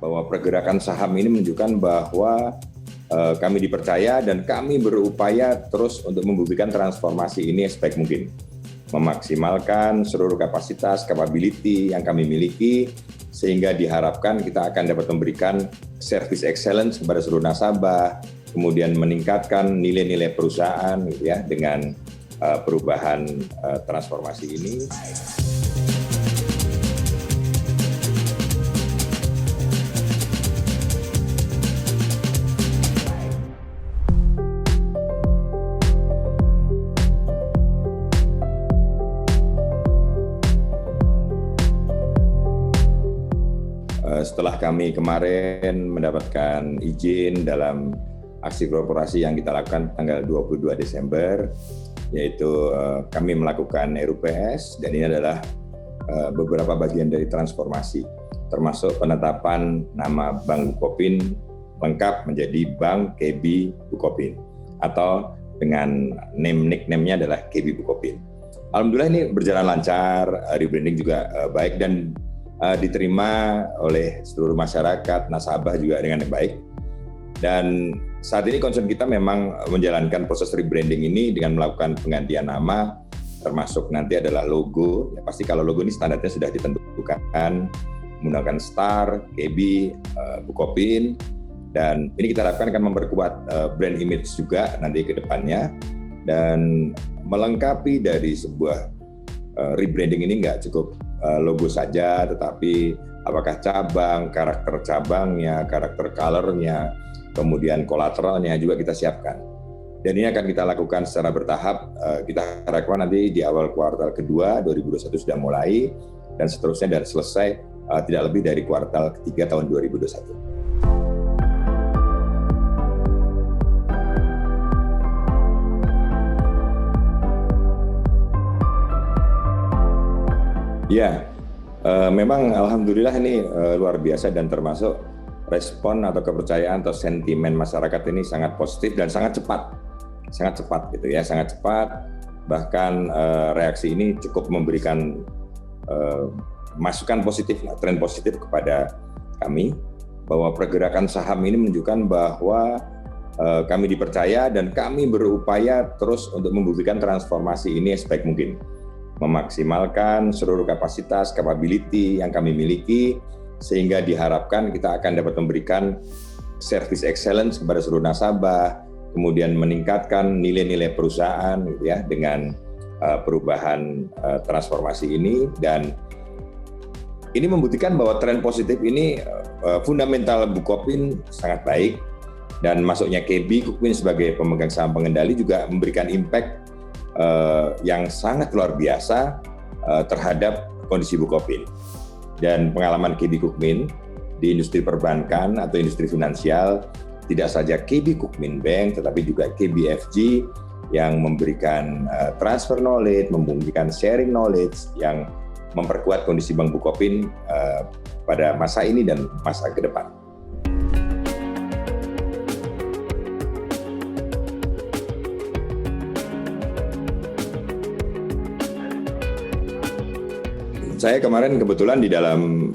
bahwa pergerakan saham ini menunjukkan bahwa kami dipercaya dan kami berupaya terus untuk membuktikan transformasi ini sebaik mungkin. Memaksimalkan seluruh kapasitas, capability yang kami miliki, sehingga diharapkan kita akan dapat memberikan service excellence kepada seluruh nasabah, kemudian meningkatkan nilai-nilai perusahaan gitu ya, dengan perubahan transformasi ini. Setelah kami kemarin mendapatkan izin dalam aksi korporasi yang kita lakukan tanggal 22 Desember, yaitu kami melakukan RUPS, dan ini adalah beberapa bagian dari transformasi, termasuk penetapan nama Bank Bukopin lengkap menjadi Bank KB Bukopin, atau dengan nickname-nya adalah KB Bukopin. Alhamdulillah ini berjalan lancar, rebranding juga baik dan diterima oleh seluruh masyarakat, nasabah juga dengan baik. Dan saat ini concern kita memang menjalankan proses rebranding ini dengan melakukan penggantian nama, termasuk nanti adalah logo. Ya, pasti kalau logo ini standarnya sudah ditentukan, menggunakan star, KB, Bukopin, dan ini kita harapkan akan memperkuat brand image juga nanti ke depannya, dan melengkapi dari sebuah rebranding ini nggak cukup logo saja, tetapi apakah cabang, karakter cabangnya, karakter color-nya, kemudian kolateralnya juga kita siapkan. Dan ini akan kita lakukan secara bertahap. Kita harapkan nanti di awal kuartal kedua 2021 sudah mulai, dan seterusnya dan selesai tidak lebih dari kuartal ketiga tahun 2021. Ya, memang alhamdulillah ini luar biasa, dan termasuk respon atau kepercayaan atau sentimen masyarakat ini sangat positif dan sangat cepat gitu ya, sangat cepat. Bahkan reaksi ini cukup memberikan masukan positif, tren positif kepada kami, bahwa pergerakan saham ini menunjukkan bahwa kami dipercaya dan kami berupaya terus untuk membuktikan transformasi ini sebaik mungkin. Memaksimalkan seluruh kapasitas, capability yang kami miliki, sehingga diharapkan kita akan dapat memberikan service excellence kepada seluruh nasabah, kemudian meningkatkan nilai-nilai perusahaan gitu ya, dengan perubahan transformasi ini. Dan ini membuktikan bahwa tren positif ini fundamental Bukopin sangat baik, dan masuknya KB Bukopin sebagai pemegang saham pengendali juga memberikan impact yang sangat luar biasa terhadap kondisi Bukopin. Dan pengalaman KB Bukopin di industri perbankan atau industri finansial, tidak saja KB Bukopin Bank, tetapi juga KBFG yang memberikan transfer knowledge, memberikan sharing knowledge yang memperkuat kondisi Bank Bukopin pada masa ini dan masa ke depan. Saya kemarin kebetulan di dalam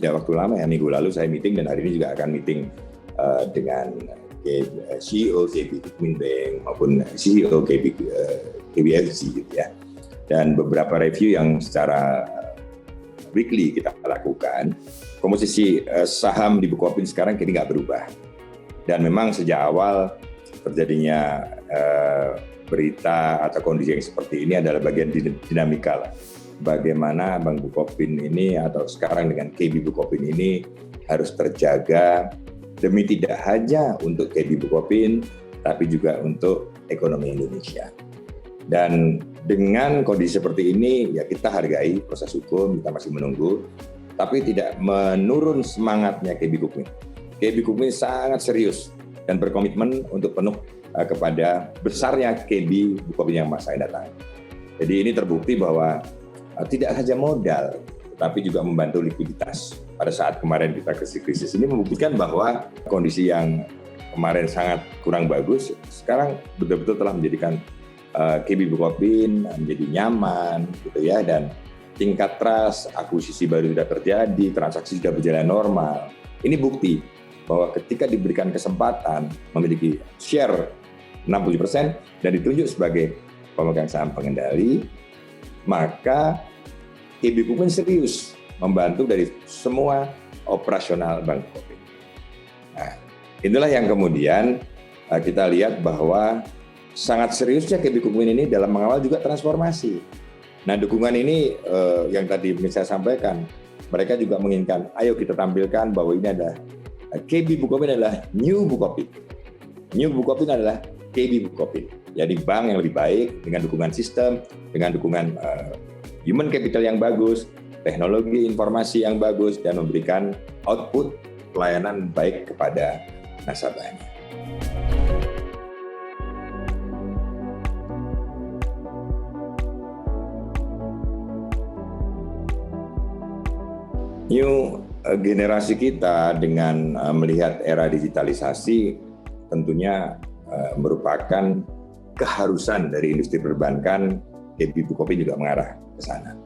waktu lama ya, minggu lalu saya meeting, dan hari ini juga akan meeting dengan CEO KB Bukopin Bank maupun CEO KBFG gitu ya. Dan beberapa review yang secara weekly kita lakukan, komposisi saham di Bukopin sekarang kini nggak berubah. Dan memang sejak awal terjadinya berita atau kondisi yang seperti ini adalah bagian dinamika lah. Bagaimana Bank Bukopin ini atau sekarang dengan KB Bukopin ini harus terjaga demi tidak hanya untuk KB Bukopin, tapi juga untuk ekonomi Indonesia. Dan dengan kondisi seperti ini, ya kita hargai proses hukum, kita masih menunggu, tapi tidak menurun semangatnya KB Bukopin. KB Bukopin sangat serius dan berkomitmen untuk penuh kepada besarnya KB Bukopin yang masa datang. Jadi ini terbukti bahwa tidak saja modal, tetapi juga membantu likuiditas. Pada saat kemarin kita krisis ini membuktikan bahwa kondisi yang kemarin sangat kurang bagus, sekarang betul-betul telah menjadikan KB Bukopin menjadi nyaman, gitu ya, dan tingkat trust, akuisisi baru sudah terjadi, transaksi sudah berjalan normal. Ini bukti bahwa ketika diberikan kesempatan memiliki share 60% dan ditunjuk sebagai pemegang saham pengendali, maka KB Bukopin serius membantu dari semua operasional Bank Bukopin. Nah, inilah yang kemudian kita lihat bahwa sangat seriusnya KB Bukopin ini dalam mengawal juga transformasi. Nah, dukungan ini yang tadi saya sampaikan, mereka juga menginginkan, ayo kita tampilkan bahwa ini adalah KB Bukopin adalah New Bukopin. New Bukopin adalah KB Bukopin. Jadi bank yang lebih baik dengan dukungan sistem, dengan dukungan human capital yang bagus, teknologi informasi yang bagus, dan memberikan output pelayanan baik kepada nasabahnya. New generasi kita dengan melihat era digitalisasi tentunya merupakan keharusan dari industri perbankan. KB Bukopin juga mengarah ke sana.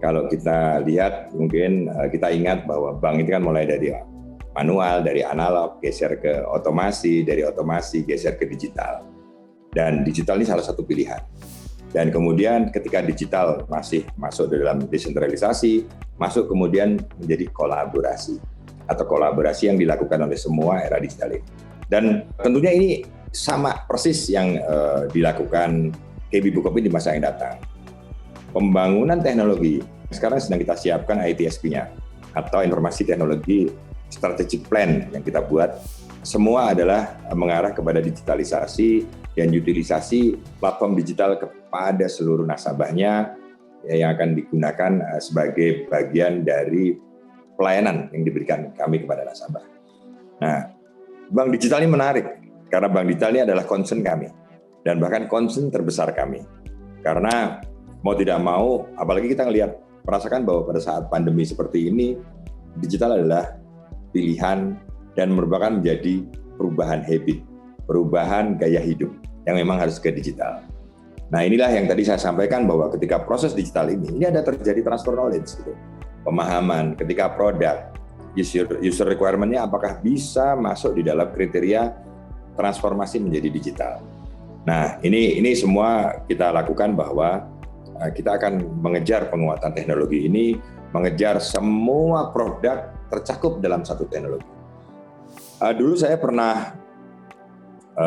Kalau kita lihat, mungkin kita ingat bahwa bank itu kan mulai dari manual, dari analog, geser ke otomasi, dari otomasi geser ke digital. Dan digital ini salah satu pilihan. Dan kemudian ketika digital masih masuk dalam desentralisasi, masuk kemudian menjadi kolaborasi atau kolaborasi yang dilakukan oleh semua era digital ini. Dan tentunya ini sama persis yang dilakukan KB Bukopin di masa yang datang. Pembangunan teknologi sekarang sedang kita siapkan ITSP-nya atau informasi teknologi strategic plan yang kita buat. Semua adalah mengarah kepada digitalisasi dan utilisasi platform digital kepada seluruh nasabahnya yang akan digunakan sebagai bagian dari pelayanan yang diberikan kami kepada nasabah. Nah, bank digital ini menarik karena bank digital ini adalah concern kami dan bahkan concern terbesar kami. Karena mau tidak mau, apalagi kita merasakan bahwa pada saat pandemi seperti ini, digital adalah pilihan dan merupakan menjadi perubahan habit, perubahan gaya hidup yang memang harus ke digital. Nah, inilah yang tadi saya sampaikan bahwa ketika proses digital ini ada terjadi transfer knowledge, gitu. Pemahaman ketika produk, user requirement-nya apakah bisa masuk di dalam kriteria transformasi menjadi digital. Nah, ini semua kita lakukan bahwa kita akan mengejar penguatan teknologi ini, mengejar semua produk tercakup dalam satu teknologi. Dulu saya pernah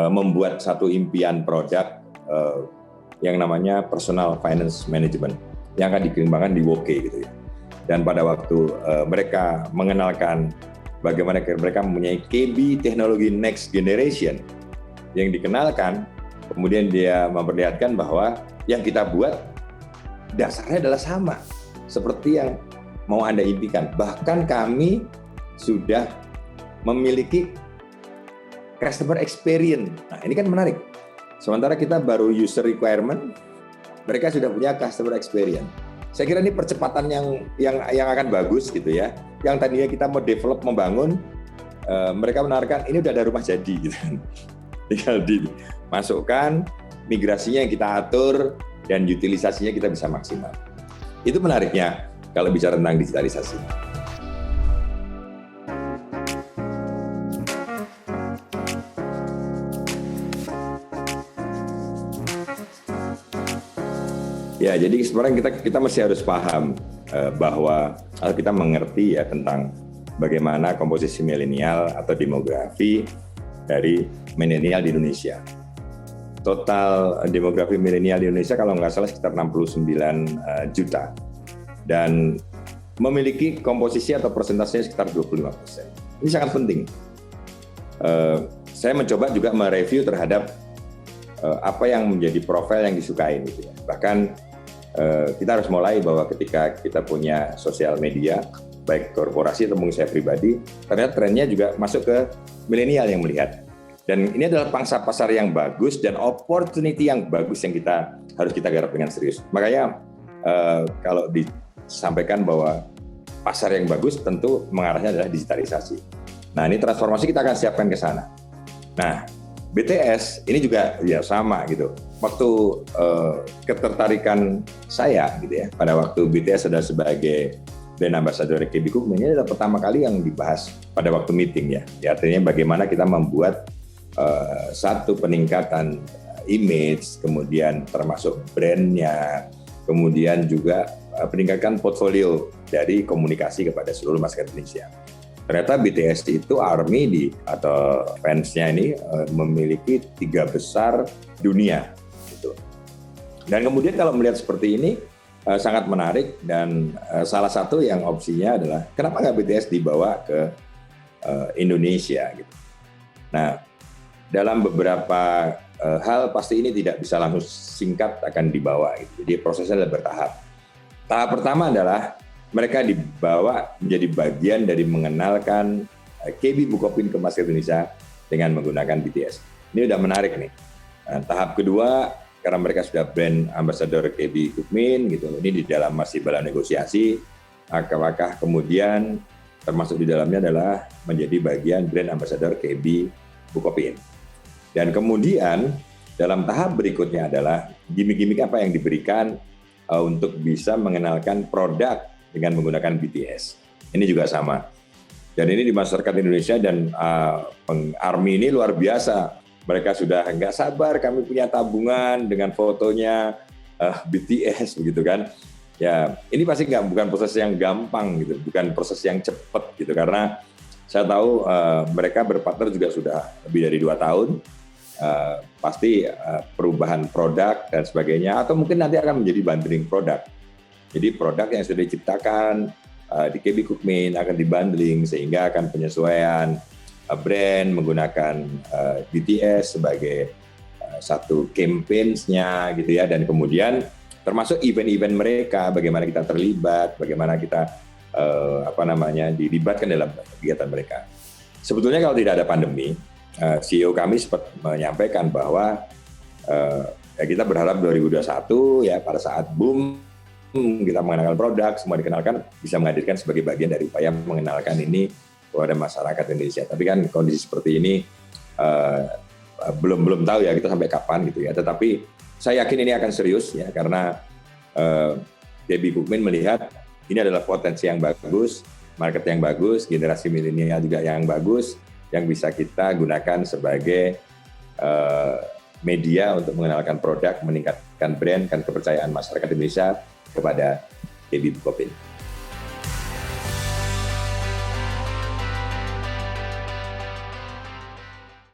membuat satu impian produk yang namanya Personal Finance Management yang akan dikembangkan di Woke gitu ya. Dan pada waktu mereka mengenalkan bagaimana mereka mempunyai KB teknologi next generation yang dikenalkan, kemudian dia memperlihatkan bahwa yang kita buat dasarnya adalah sama seperti yang mau Anda impikan. Bahkan kami sudah memiliki customer experience. Nah, ini kan menarik. Sementara kita baru user requirement, mereka sudah punya customer experience. Saya kira ini percepatan yang akan bagus gitu ya. Yang tadinya kita mau develop, membangun, mereka menawarkan ini udah ada rumah jadi gitu. Tinggal dimasukkan, migrasinya yang kita atur, dan utilisasinya kita bisa maksimal. Itu menariknya kalau bicara tentang digitalisasi. Ya, jadi sebenarnya kita masih harus paham bahwa kalau kita mengerti ya tentang bagaimana komposisi milenial atau demografi dari milenial di Indonesia. Total demografi milenial di Indonesia kalau nggak salah sekitar 69 juta dan memiliki komposisi atau persentasenya sekitar 25%. Ini sangat penting. Saya mencoba juga mereview terhadap apa yang menjadi profil yang disukai gitu ya. Bahkan kita harus mulai bahwa ketika kita punya sosial media, baik korporasi atau mungkin saya pribadi, ternyata trennya juga masuk ke milenial yang melihat. Dan ini adalah pangsa pasar yang bagus dan opportunity yang bagus yang harus kita garap dengan serius. Makanya kalau disampaikan bahwa pasar yang bagus tentu mengarahnya adalah digitalisasi. Nah, ini transformasi kita akan siapkan ke sana. Nah, BTS ini juga ya sama gitu. Waktu ketertarikan saya gitu ya pada waktu BTS adalah sebagai brand ambassador KB Kukmin, ini adalah pertama kali yang dibahas pada waktu meeting ya. Ya artinya bagaimana kita membuat satu peningkatan image, kemudian termasuk brandnya, kemudian juga peningkatan portfolio dari komunikasi kepada seluruh masyarakat Indonesia. Ternyata BTS itu ARMY atau fansnya ini memiliki 3 besar dunia. Gitu. Dan kemudian kalau melihat seperti ini sangat menarik dan salah satu yang opsinya adalah kenapa nggak BTS dibawa ke Indonesia gitu. Nah, dalam beberapa hal pasti ini tidak bisa langsung singkat akan dibawa gitu. Jadi prosesnya adalah bertahap. Tahap pertama adalah mereka dibawa menjadi bagian dari mengenalkan KB Bukopin ke masyarakat Indonesia dengan menggunakan BTS. Ini udah menarik nih. Nah, tahap kedua, karena mereka sudah brand ambassador KB Kukmin, gitu. Ini di dalam masih dalam negosiasi. Apakah kemudian termasuk di dalamnya adalah menjadi bagian brand ambassador KB Bukopin. Dan kemudian dalam tahap berikutnya adalah gimmick-gimmick apa yang diberikan untuk bisa mengenalkan produk dengan menggunakan BTS. Ini juga sama. Dan ini di masyarakat Indonesia dan ARMY ini luar biasa. Mereka sudah nggak sabar, kami punya tabungan dengan fotonya BTS begitu kan. Ya, ini pasti bukan proses yang gampang gitu, bukan proses yang cepat gitu. Karena saya tahu mereka berpartner juga sudah lebih dari 2 tahun. Pasti perubahan produk dan sebagainya, atau mungkin nanti akan menjadi bundling produk. Jadi produk yang sudah diciptakan di KB Kukmin akan dibundling sehingga akan penyesuaian brand menggunakan BTS sebagai satu campaigns-nya gitu ya, dan kemudian termasuk event-event mereka, bagaimana kita terlibat, bagaimana kita dilibatkan dalam kegiatan mereka. Sebetulnya kalau tidak ada pandemi, CEO kami sempat menyampaikan bahwa ya kita berharap 2021 ya pada saat boom kita mengenalkan produk, semua dikenalkan, bisa menghadirkan sebagai bagian dari upaya mengenalkan ini kepada masyarakat Indonesia. Tapi kan kondisi seperti ini belum tahu ya kita sampai kapan gitu ya. Tetapi saya yakin ini akan serius ya, karena KB Kukmin melihat ini adalah potensi yang bagus, market yang bagus, generasi milenial juga yang bagus, yang bisa kita gunakan sebagai media untuk mengenalkan produk, meningkatkan brand dan kepercayaan masyarakat Indonesia kepada KB Bukopin.